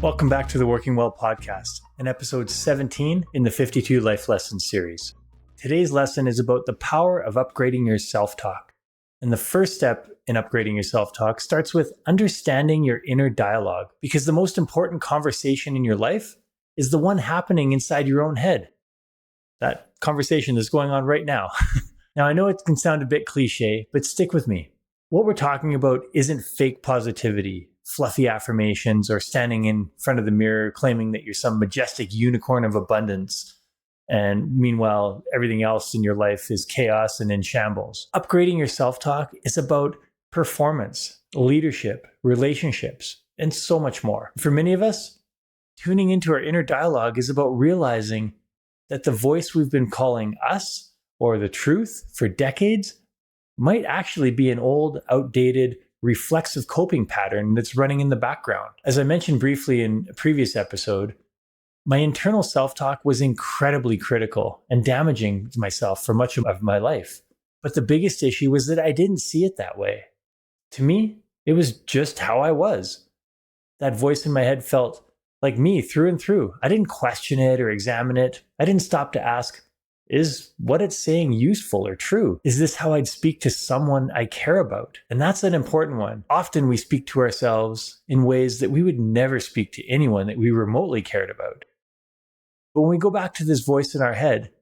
Welcome back to the Working Well podcast, in episode 17 in the 52 Life Lessons series. Today's lesson is about the power of upgrading your self-talk. And the first step in upgrading your self-talk starts with understanding your inner dialogue, because the most important conversation in your life is the one happening inside your own head. That conversation is going on right now. Now, I know it can sound a bit cliche, but stick with me. What we're talking about isn't fake positivity, fluffy affirmations, or standing in front of the mirror claiming that you're some majestic unicorn of abundance. And meanwhile, everything else in your life is chaos and in shambles. Upgrading your self-talk is about performance, leadership, relationships, and so much more. For many of us, tuning into our inner dialogue is about realizing that the voice we've been calling us, or the truth, for decades might actually be an old, outdated, reflexive coping pattern that's running in the background. As I mentioned briefly in a previous episode, my internal self-talk was incredibly critical and damaging to myself for much of my life. But the biggest issue was that I didn't see it that way. To me, it was just how I was. That voice in my head felt like me through and through. I didn't question it or examine it. I didn't stop to ask, is what it's saying useful or true? Is this how I'd speak to someone I care about? And that's an important one. Often we speak to ourselves in ways that we would never speak to anyone that we remotely cared about. But when we go back to this voice in our head,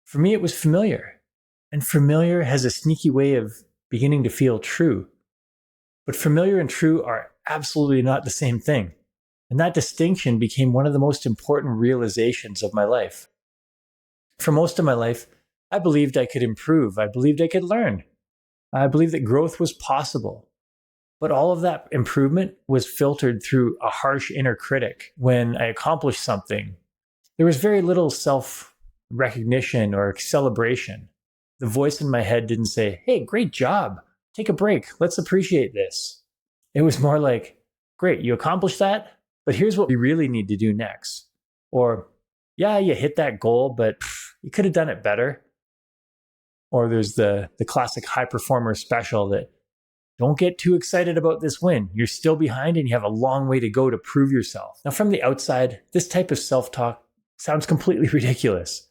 for me, it was familiar. And familiar has a sneaky way of beginning to feel true. But familiar and true are absolutely not the same thing. And that distinction became one of the most important realizations of my life. For most of my life, I believed I could improve. I believed I could learn. I believed that growth was possible. But all of that improvement was filtered through a harsh inner critic. When I accomplished something, there was very little self-recognition or celebration. The voice in my head didn't say, hey, great job. Take a break. Let's appreciate this. It was more like, great, you accomplished that, but here's what we really need to do next. Or, yeah, you hit that goal, but you could have done it better. Or there's the classic high performer special that don't get too excited about this win. You're still behind and you have a long way to go to prove yourself. Now, from the outside, this type of self-talk sounds completely ridiculous.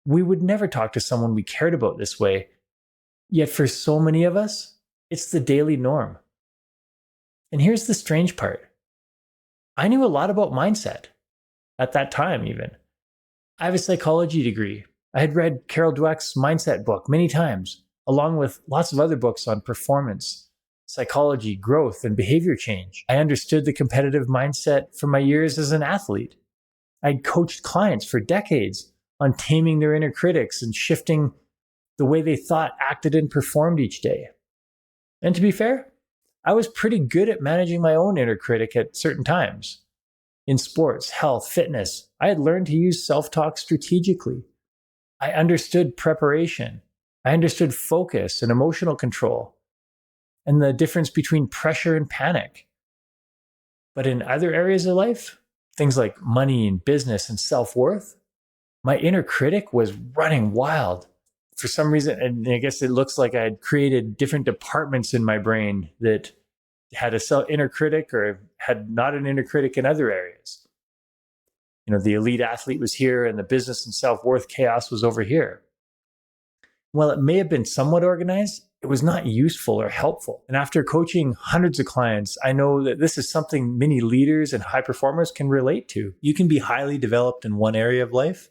We would never talk to someone we cared about this way. Yet for so many of us, it's the daily norm. And here's the strange part. I knew a lot about mindset at that time even. I have a psychology degree. I had read Carol Dweck's mindset book many times, along with lots of other books on performance, psychology, growth, and behavior change. I understood the competitive mindset from my years as an athlete. I'd coached clients for decades on taming their inner critics and shifting the way they thought, acted, and performed each day. And to be fair, I was pretty good at managing my own inner critic at certain times. In sports, health, fitness, I had learned to use self-talk strategically. I understood preparation. I understood focus and emotional control, and the difference between pressure and panic. But in other areas of life, things like money and business and self-worth, my inner critic was running wild. For some reason, and I guess it looks like I had created different departments in my brain that had a inner critic or had not an inner critic in other areas. You know, the elite athlete was here and the business and self-worth chaos was over here. While it may have been somewhat organized, it was not useful or helpful. And after coaching hundreds of clients, I know that this is something many leaders and high performers can relate to. You can be highly developed in one area of life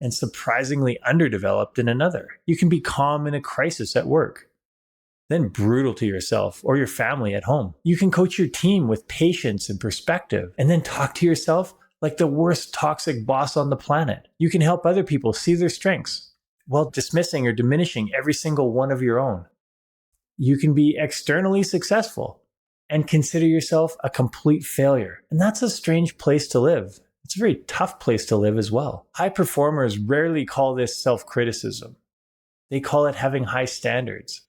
and surprisingly underdeveloped in another. You can be calm in a crisis at work, then brutal to yourself or your family at home. You can coach your team with patience and perspective, and then talk to yourself like the worst toxic boss on the planet. You can help other people see their strengths while dismissing or diminishing every single one of your own. You can be externally successful and consider yourself a complete failure. And that's a strange place to live. It's a very tough place to live as well. High performers rarely call this self-criticism. They call it having high standards.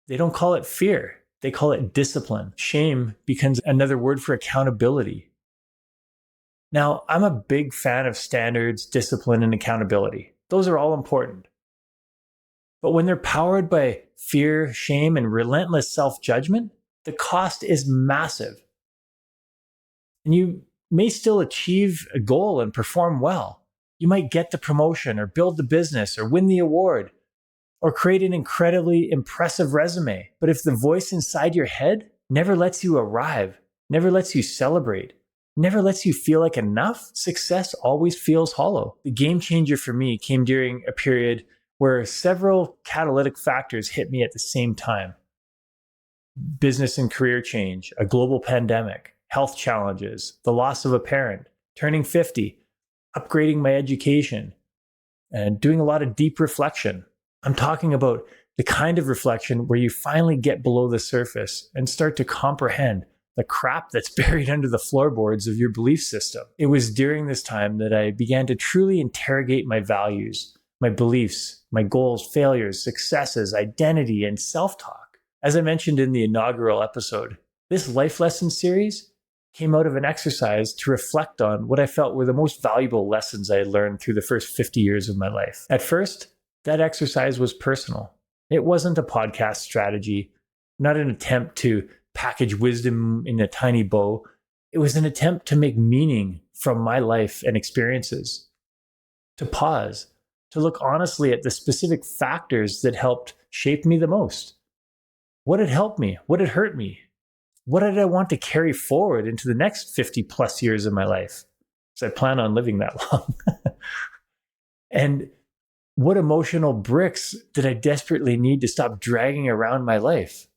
They don't call it fear. They call it discipline. Shame becomes another word for accountability. Now, I'm a big fan of standards, discipline, and accountability. Those are all important. But when they're powered by fear, shame, and relentless self-judgment, the cost is massive. And you may still achieve a goal and perform well. You might get the promotion or build the business or win the award or create an incredibly impressive resume. But if the voice inside your head never lets you arrive, never lets you celebrate, never lets you feel like enough, success always feels hollow. The game changer for me came during a period where several catalytic factors hit me at the same time. Business and career change, a global pandemic, health challenges, the loss of a parent, turning 50, upgrading my education, and doing a lot of deep reflection. I'm talking about the kind of reflection where you finally get below the surface and start to comprehend the crap that's buried under the floorboards of your belief system. It was during this time that I began to truly interrogate my values, my beliefs, my goals, failures, successes, identity, and self-talk. As I mentioned in the inaugural episode, this life lesson series came out of an exercise to reflect on what I felt were the most valuable lessons I had learned through the first 50 years of my life. At first, that exercise was personal. It wasn't a podcast strategy, not an attempt to package wisdom in a tiny bow. It was an attempt to make meaning from my life and experiences, to pause, to look honestly at the specific factors that helped shape me the most. What had helped me? What had hurt me? What did I want to carry forward into the next 50 plus years of my life? Because I plan on living that long. And what emotional bricks did I desperately need to stop dragging around my life?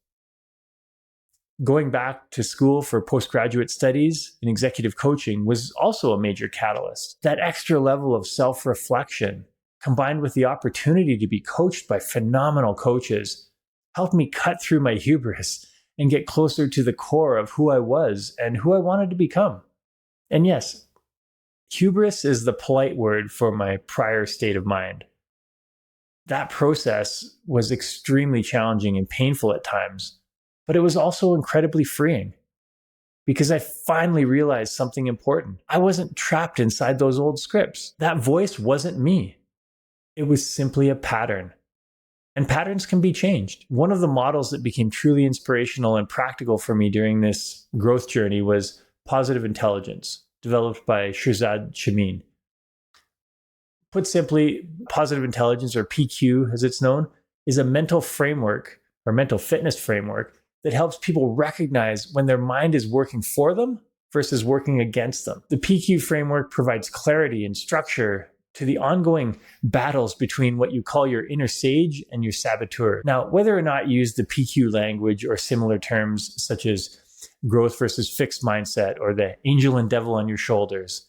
Going back to school for postgraduate studies in executive coaching was also a major catalyst. That extra level of self-reflection, combined with the opportunity to be coached by phenomenal coaches, helped me cut through my hubris and get closer to the core of who I was and who I wanted to become. And yes, hubris is the polite word for my prior state of mind. That process was extremely challenging and painful at times, but it was also incredibly freeing because I finally realized something important. I wasn't trapped inside those old scripts. That voice wasn't me. It was simply a pattern. And patterns can be changed. One of the models that became truly inspirational and practical for me during this growth journey was positive intelligence, developed by Shirzad Chamine. Put simply, positive intelligence, or PQ as it's known, is a mental framework or mental fitness framework that helps people recognize when their mind is working for them versus working against them. The PQ framework provides clarity and structure to the ongoing battles between what you call your inner sage and your saboteur. Now, whether or not you use the PQ language or similar terms such as growth versus fixed mindset or the angel and devil on your shoulders,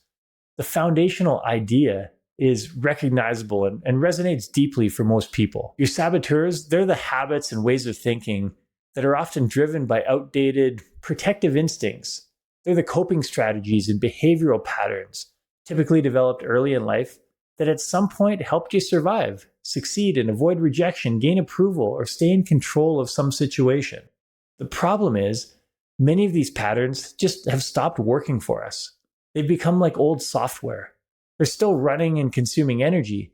the foundational idea is recognizable and resonates deeply for most people. Your saboteurs, they're the habits and ways of thinking that are often driven by outdated protective instincts. They're the coping strategies and behavioral patterns typically developed early in life that at some point helped you survive, succeed, and avoid rejection, gain approval, or stay in control of some situation. The problem is, many of these patterns just have stopped working for us. They've become like old software. They're still running and consuming energy,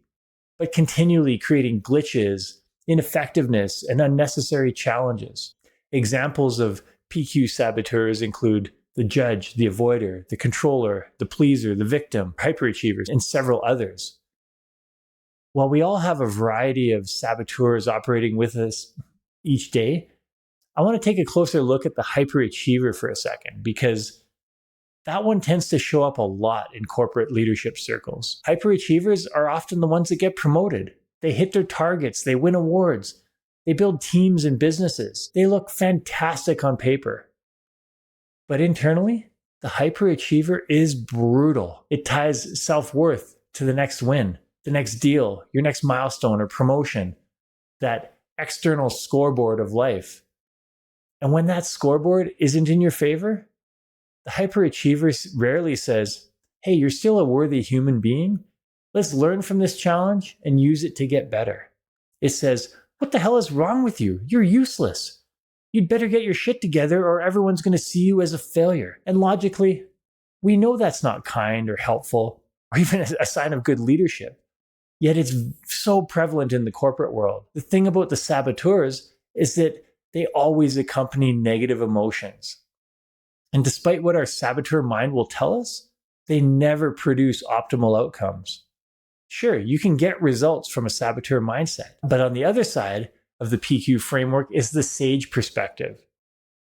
but continually creating glitches, ineffectiveness, and unnecessary challenges. Examples of PQ saboteurs include the judge, the avoider, the controller, the pleaser, the victim, hyperachievers, and several others. While we all have a variety of saboteurs operating with us each day, I want to take a closer look at the hyperachiever for a second, because that one tends to show up a lot in corporate leadership circles. Hyperachievers are often the ones that get promoted. They hit their targets, they win awards, they build teams and businesses. They look fantastic on paper. But internally, the hyperachiever is brutal. It ties self-worth to the next win, the next deal, your next milestone or promotion, that external scoreboard of life. And when that scoreboard isn't in your favor, the hyperachiever rarely says, hey, you're still a worthy human being. Let's learn from this challenge and use it to get better. It says, what the hell is wrong with you? You're useless. You'd better get your shit together or everyone's going to see you as a failure. And logically, we know that's not kind or helpful or even a sign of good leadership. Yet it's so prevalent in the corporate world. The thing about the saboteurs is that they always accompany negative emotions. And despite what our saboteur mind will tell us, they never produce optimal outcomes. Sure, you can get results from a saboteur mindset, but on the other side of the PQ framework is the sage perspective.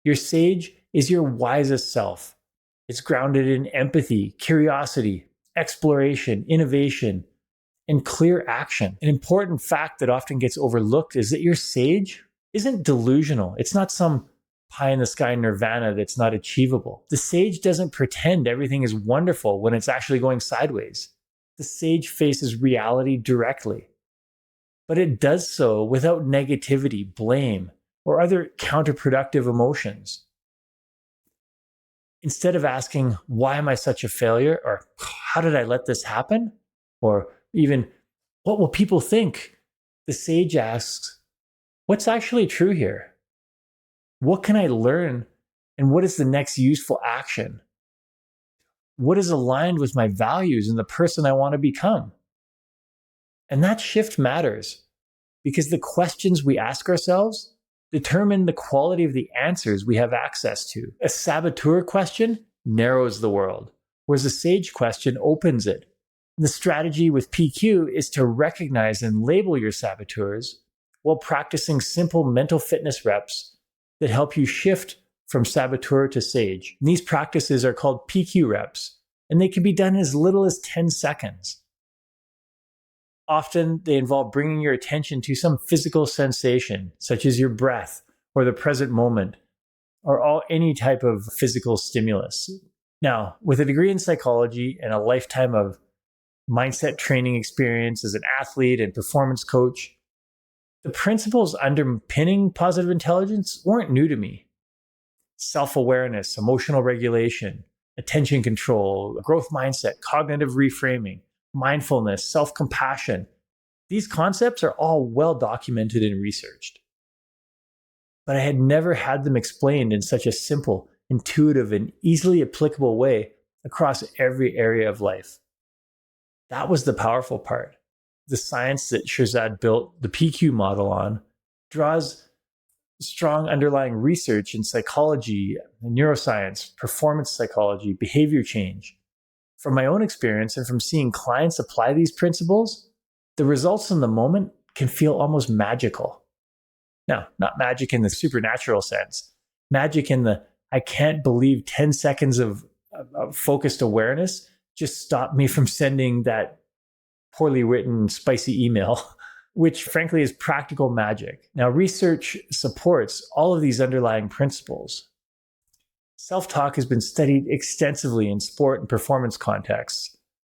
Your sage is your wisest self. It's grounded in empathy, curiosity, exploration, innovation, and clear action. An important fact that often gets overlooked is that your sage isn't delusional. It's not some pie in the sky nirvana that's not achievable. The sage doesn't pretend everything is wonderful when it's actually going sideways. The sage faces reality directly, but it does so without negativity, blame, or other counterproductive emotions. Instead of asking, why am I such a failure? Or how did I let this happen? Or even, what will people think? The sage asks, what's actually true here? What can I learn? And what is the next useful action? What is aligned with my values and the person I want to become? And that shift matters because the questions we ask ourselves determine the quality of the answers we have access to. A saboteur question narrows the world, whereas a sage question opens it. And the strategy with PQ is to recognize and label your saboteurs while practicing simple mental fitness reps that help you shift from saboteur to sage. And these practices are called PQ reps, and they can be done as little as 10 seconds. Often, they involve bringing your attention to some physical sensation, such as your breath or the present moment, or any type of physical stimulus. Now, with a degree in psychology and a lifetime of mindset training experience as an athlete and performance coach, the principles underpinning positive intelligence weren't new to me. Self-awareness, emotional regulation, attention control, growth mindset, cognitive reframing, mindfulness, self-compassion. These concepts are all well documented and researched. But I had never had them explained in such a simple, intuitive, and easily applicable way across every area of life. That was the powerful part. The science that Shirzad built the PQ model on draws strong underlying research in psychology, neuroscience, performance psychology, behavior change. From my own experience and from seeing clients apply these principles, the results in the moment can feel almost magical. Now, not magic in the supernatural sense, magic in the I can't believe 10 seconds of focused awareness just stopped me from sending that poorly written, spicy email, which frankly is practical magic. Now, research supports all of these underlying principles. Self-talk has been studied extensively in sport and performance contexts.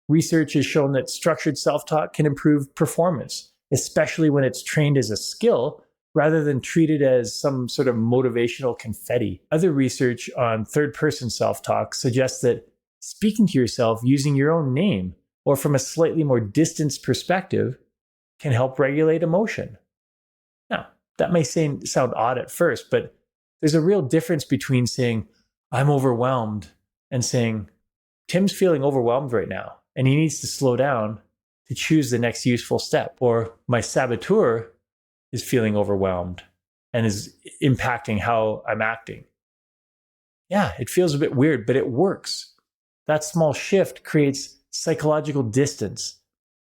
Research has shown that structured self-talk can improve performance, especially when it's trained as a skill rather than treated as some sort of motivational confetti. Other research on third-person self-talk suggests that speaking to yourself using your own name or from a slightly more distanced perspective can help regulate emotion. Now, that may sound odd at first, but there's a real difference between saying, I'm overwhelmed, and saying, Tim's feeling overwhelmed right now, and he needs to slow down to choose the next useful step. Or my saboteur is feeling overwhelmed and is impacting how I'm acting. Yeah, it feels a bit weird, but it works. That small shift creates psychological distance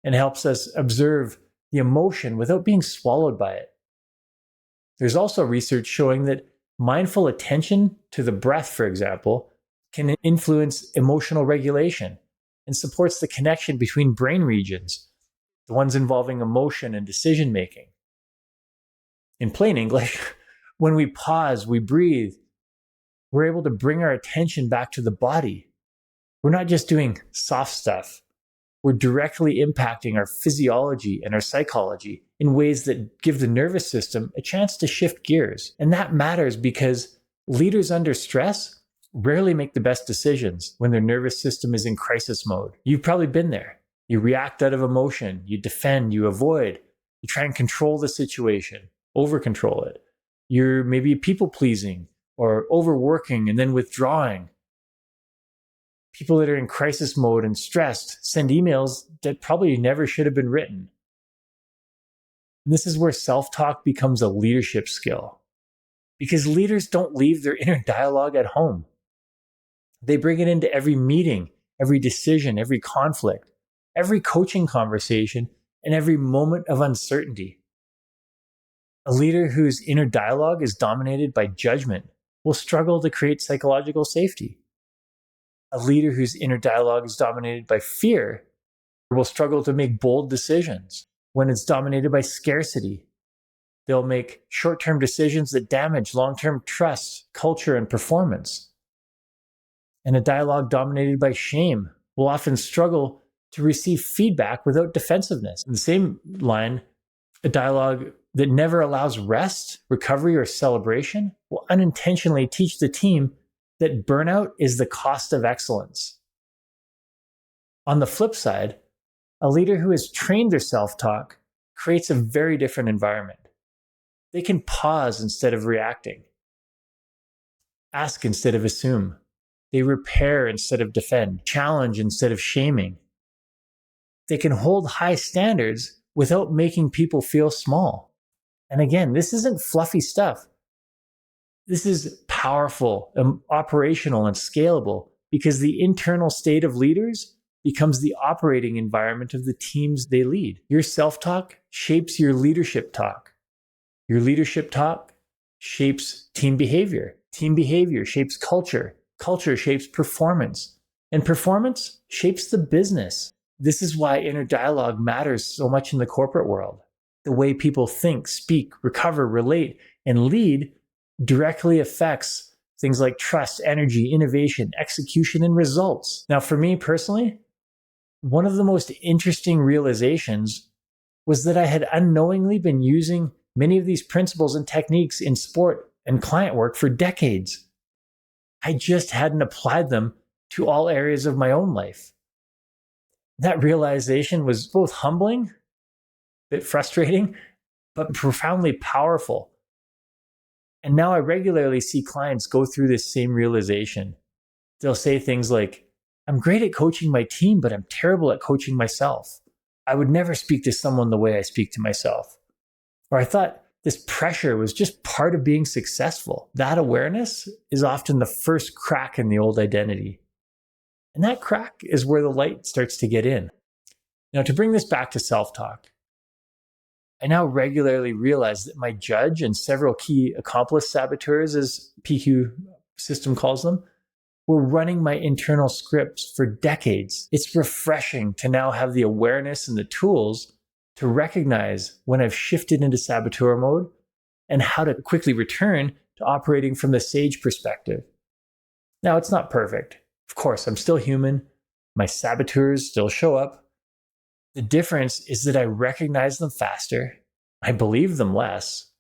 and helps us observe the emotion without being swallowed by it. There's also research showing that mindful attention to the breath, for example, can influence emotional regulation and supports the connection between brain regions, the ones involving emotion and decision making. In plain English, when we pause, we breathe, we're able to bring our attention back to the body. We're not just doing soft stuff. We're directly impacting our physiology and our psychology in ways that give the nervous system a chance to shift gears. And that matters because leaders under stress rarely make the best decisions when their nervous system is in crisis mode. You've probably been there. You react out of emotion, you defend, you avoid, you try and control the situation, over control it. You're maybe people pleasing or overworking and then withdrawing. People that are in crisis mode and stressed send emails that probably never should have been written. And this is where self-talk becomes a leadership skill, because leaders don't leave their inner dialogue at home. They bring it into every meeting, every decision, every conflict, every coaching conversation, and every moment of uncertainty. A leader whose inner dialogue is dominated by judgment will struggle to create psychological safety. A leader whose inner dialogue is dominated by fear will struggle to make bold decisions. When it's dominated by scarcity, they'll make short-term decisions that damage long-term trust, culture, and performance. And a dialogue dominated by shame will often struggle to receive feedback without defensiveness. In the same line, a dialogue that never allows rest, recovery, or celebration will unintentionally teach the team that burnout is the cost of excellence. On the flip side, a leader who has trained their self-talk creates a very different environment. They can pause instead of reacting, ask instead of assume. They repair instead of defend, challenge instead of shaming. They can hold high standards without making people feel small. And again, this isn't fluffy stuff. This is powerful, operational, and scalable because the internal state of leaders becomes the operating environment of the teams they lead. Your self-talk shapes your leadership talk. Your leadership talk shapes team behavior. Team behavior shapes culture. Culture shapes performance. And performance shapes the business. This is why inner dialogue matters so much in the corporate world. The way people think, speak, recover, relate, and lead directly affects things like trust, energy, innovation, execution, and results. Now, for me personally, one of the most interesting realizations was that I had unknowingly been using many of these principles and techniques in sport and client work for decades. I just hadn't applied them to all areas of my own life. That realization was both humbling, a bit frustrating, but profoundly powerful. And now I regularly see clients go through this same realization. They'll say things like, I'm great at coaching my team, but I'm terrible at coaching myself. I would never speak to someone the way I speak to myself. Or I thought this pressure was just part of being successful. That awareness is often the first crack in the old identity. And that crack is where the light starts to get in. Now, to bring this back to self-talk, I now regularly realize that my judge and several key accomplice saboteurs, as PQ system calls them, were running my internal scripts for decades. It's refreshing to now have the awareness and the tools to recognize when I've shifted into saboteur mode and how to quickly return to operating from the sage perspective. Now, it's not perfect. Of course, I'm still human. My saboteurs still show up. The difference is that I recognize them faster, I believe them less,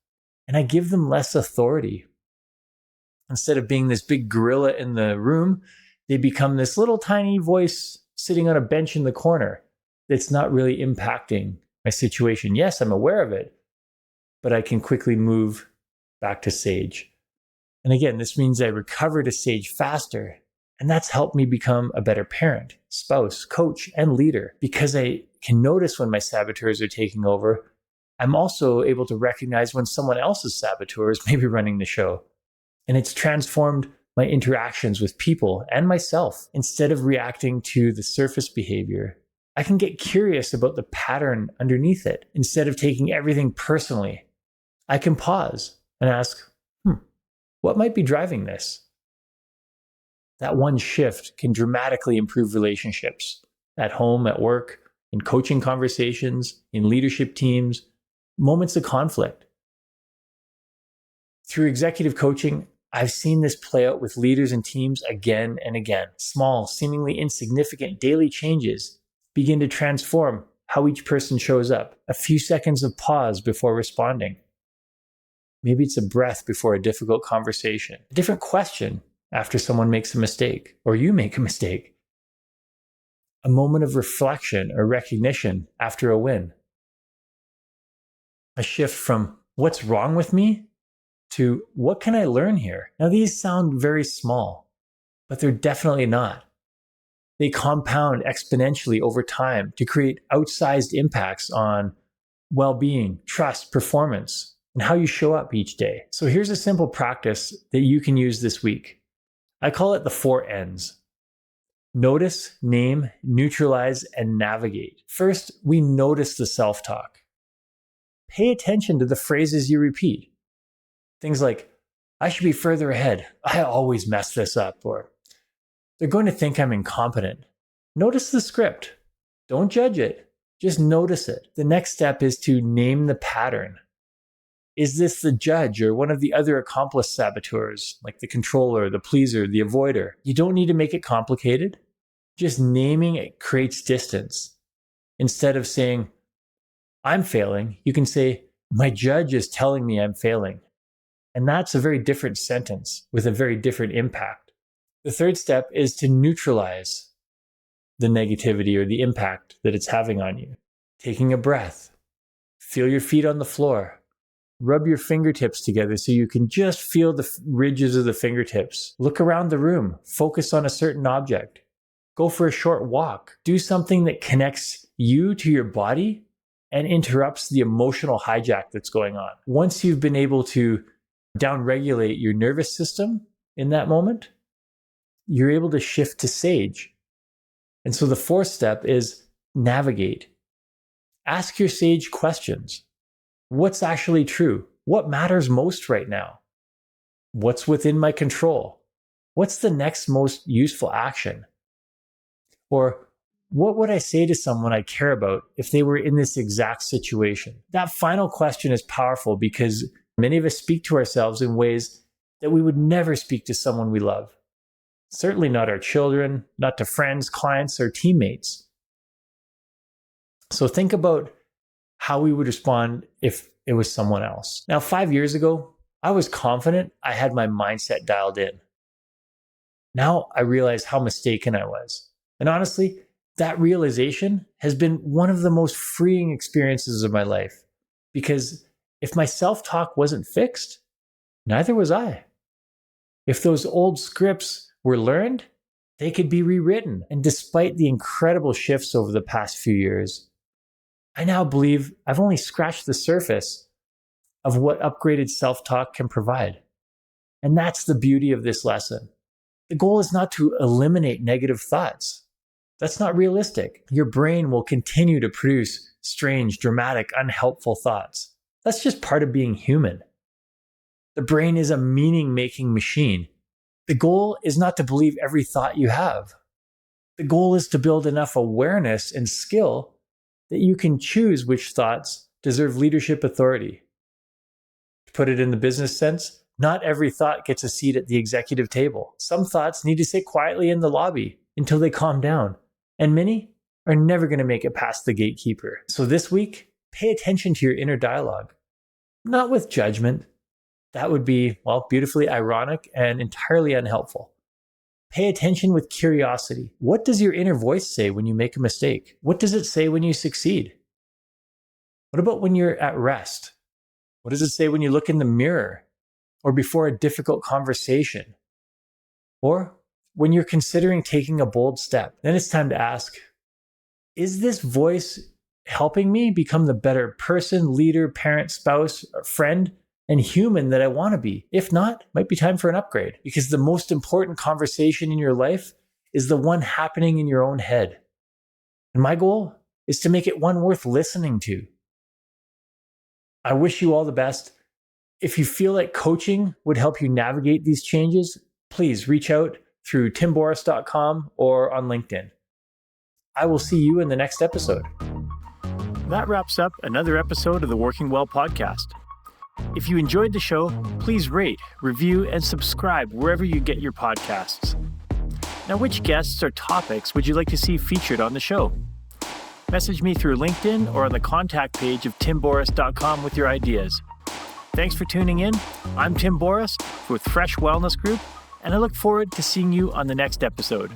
and I give them less authority. Instead of being this big gorilla in the room, they become this little tiny voice sitting on a bench in the corner that's not really impacting my situation. Yes, I'm aware of it, but I can quickly move back to sage. And again, this means I recover to sage faster. And that's helped me become a better parent, spouse, coach, and leader. Because I can notice when my saboteurs are taking over, I'm also able to recognize when someone else's saboteur is maybe running the show. And it's transformed my interactions with people and myself. Instead of reacting to the surface behavior, I can get curious about the pattern underneath it. Instead of taking everything personally, I can pause and ask, what might be driving this? That one shift can dramatically improve relationships at home, at work, in coaching conversations, in leadership teams, moments of conflict. Through executive coaching, I've seen this play out with leaders and teams again and again. Small, seemingly insignificant daily changes begin to transform how each person shows up. A few seconds of pause before responding. Maybe it's a breath before a difficult conversation. A different question after someone makes a mistake or you make a mistake. A moment of reflection or recognition after a win. A shift from what's wrong with me to what can I learn here? Now, these sound very small, but they're definitely not. They compound exponentially over time to create outsized impacts on well-being, trust, performance, and how you show up each day. So here's a simple practice that you can use this week. I call it the 4 N's. Notice, name, neutralize, and navigate. First, we notice the self-talk. Pay attention to the phrases you repeat. Things like, I should be further ahead. I always mess this up. Or, they're going to think I'm incompetent. Notice the script. Don't judge it. Just notice it. The next step is to name the pattern. Is this the judge or one of the other accomplice saboteurs, like the controller, the pleaser, the avoider? You don't need to make it complicated. Just naming it creates distance. Instead of saying, I'm failing, you can say, my judge is telling me I'm failing. And that's a very different sentence with a very different impact. The third step is to neutralize the negativity or the impact that it's having on you. Taking a breath, feel your feet on the floor. Rub your fingertips together so you can just feel the ridges of the fingertips. Look around the room. Focus on a certain object. Go for a short walk. Do something that connects you to your body and interrupts the emotional hijack that's going on. Once you've been able to downregulate your nervous system in that moment, you're able to shift to sage. And so the fourth step is navigate. Ask your sage questions. What's actually true? What matters most right now? What's within my control? What's the next most useful action? Or what would I say to someone I care about if they were in this exact situation? That final question is powerful because many of us speak to ourselves in ways that we would never speak to someone we love. Certainly not our children, not to friends, clients, or teammates. So think about how we would respond if it was someone else. Now, 5 years ago, I was confident I had my mindset dialed in. Now I realize how mistaken I was. And honestly, that realization has been one of the most freeing experiences of my life. Because if my self-talk wasn't fixed, neither was I. If those old scripts were learned, they could be rewritten. And despite the incredible shifts over the past few years, I now believe I've only scratched the surface of what upgraded self-talk can provide. And that's the beauty of this lesson. The goal is not to eliminate negative thoughts. That's not realistic. Your brain will continue to produce strange, dramatic, unhelpful thoughts. That's just part of being human. The brain is a meaning-making machine. The goal is not to believe every thought you have. The goal is to build enough awareness and skill that you can choose which thoughts deserve leadership authority. To put it in the business sense, not every thought gets a seat at the executive table. Some thoughts need to sit quietly in the lobby until they calm down, and many are never going to make it past the gatekeeper. So this week, pay attention to your inner dialogue, not with judgment. That would be, well, beautifully ironic and entirely unhelpful. Pay attention with curiosity. What does your inner voice say when you make a mistake? What does it say when you succeed? What about when you're at rest? What does it say when you look in the mirror or before a difficult conversation? Or when you're considering taking a bold step? Then it's time to ask, is this voice helping me become the better person, leader, parent, spouse, friend, and human that I want to be? If not, it might be time for an upgrade, because the most important conversation in your life is the one happening in your own head. And my goal is to make it one worth listening to. I wish you all the best. If you feel like coaching would help you navigate these changes, please reach out through timborys.com or on LinkedIn. I will see you in the next episode. That wraps up another episode of the Working Well podcast. If you enjoyed the show, please rate, review, and subscribe wherever you get your podcasts. Now, which guests or topics would you like to see featured on the show? Message me through LinkedIn or on the contact page of timborys.com with your ideas. Thanks for tuning in. I'm Tim Borys with Fresh Wellness Group, and I look forward to seeing you on the next episode.